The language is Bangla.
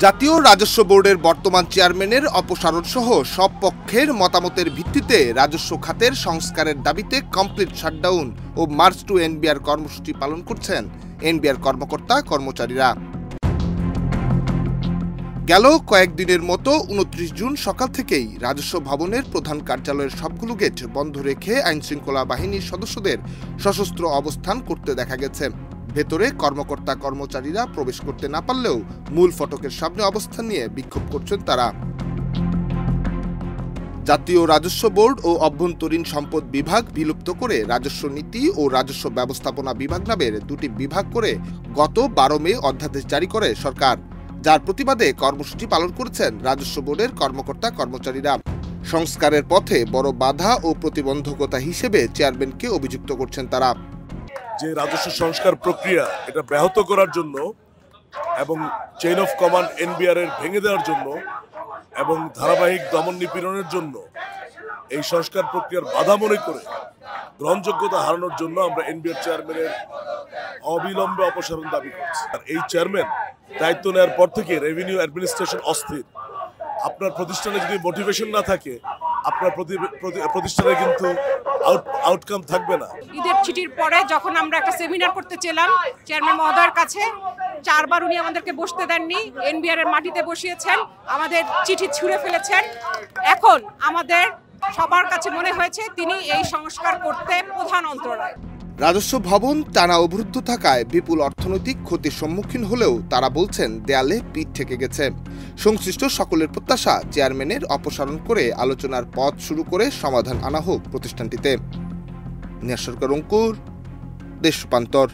জাতীয় রাজস্ব বোর্ডের বর্তমান চেয়ারম্যানের অপসারণ সহ সব পক্ষের মতামতের ভিত্তিতে রাজস্ব খাতের সংস্কারের দাবিতে কমপ্লিট শাটডাউন ও মার্চ টু এনবিআর কর্মসূচি পালন করছেন এনবিআর কর্মকর্তা কর্মচারীরা। গেল কয়েকদিনের মতো 29 জুন সকাল থেকেই রাজস্ব ভবনের প্রধান কার্যালয়ের সবগুলো গেট বন্ধ রেখে আইনশৃঙ্খলা বাহিনীর সদস্যদের সশস্ত্র অবস্থান করতে দেখা গেছে। ভেতরে কর্মকর্তা কর্মচারীরা প্রবেশ করতে না পারলেও মূল ফটকের সামনে অবস্থান নিয়ে বিক্ষোভ করছেন তারা। জাতীয় রাজস্ব বোর্ড ও অভ্যন্তরীণ সম্পদ বিভাগ বিলুপ্ত করে রাজস্ব নীতি ও রাজস্ব ব্যবস্থাপনা বিভাগ নামের দুটি বিভাগ করে গত 12 মে অধ্যাদেশ জারি করে সরকার, যার প্রতিবাদে কর্মসূচি পালন করেছেন রাজস্ব বোর্ডের কর্মকর্তা কর্মচারীরা। সংস্কারের পথে বড় বাধা ও প্রতিবন্ধকতা হিসেবে চেয়ারম্যানকে অভিযুক্ত করছেন তারা। যে রাজস্ব সংস্কার প্রক্রিয়া এটা ব্যাহত করার জন্য এবং চেইন অফ কমান্ড এনবিআর এর ভেঙে দেওয়ার জন্য এবং ধারাবাহিক দমন নিপীড়নের জন্য এই সংস্কার প্রক্রিয়ার বাধা মনে করে গ্রহণযোগ্যতা হারানোর জন্য আমরা এনবিআর চেয়ারম্যানের অবিলম্বে অপসারণ দাবি করছি। আর এই চেয়ারম্যান দায়িত্ব নেওয়ার পর থেকে রেভিনিউ অ্যাডমিনিস্ট্রেশন অস্থির। আপনার প্রতিষ্ঠানে যদি মোটিভেশন না থাকে আপনার প্রতিষ্ঠানে কিন্তু আউটকাম থাকবে না। ঈদের ছুটির পরে যখন আমরা একটা সেমিনার করতে চেলাম চেয়ারম্যান মহোদয়ের কাছে, 4 বার উনি আমাদেরকে বসতে দেননি, এনবিআর এর মাটিতে বসিয়েছেন, আমাদের চিঠি ছুঁড়ে ফেলেছেন। এখন আমাদের সবার কাছে মনে হয়েছে তিনি এই সংস্কার করতে প্রধান অন্তরায়। রাজস্ব ভবন টানা অবরুদ্ধ থাকায় বিপুল অর্থনৈতিক ক্ষতির সম্মুখীন হলেও তারা বলছেন দেয়ালে পিঠ ঠেকে গেছে। সংশ্লিষ্ট সকলের প্রত্যাশা চেয়ারম্যানের অপসারণ করে আলোচনার পথ শুরু করে সমাধান আনা হোক প্রতিষ্ঠানটিতে। নিয়াজ সরকার, অঙ্কুর, দেশ রূপান্তর।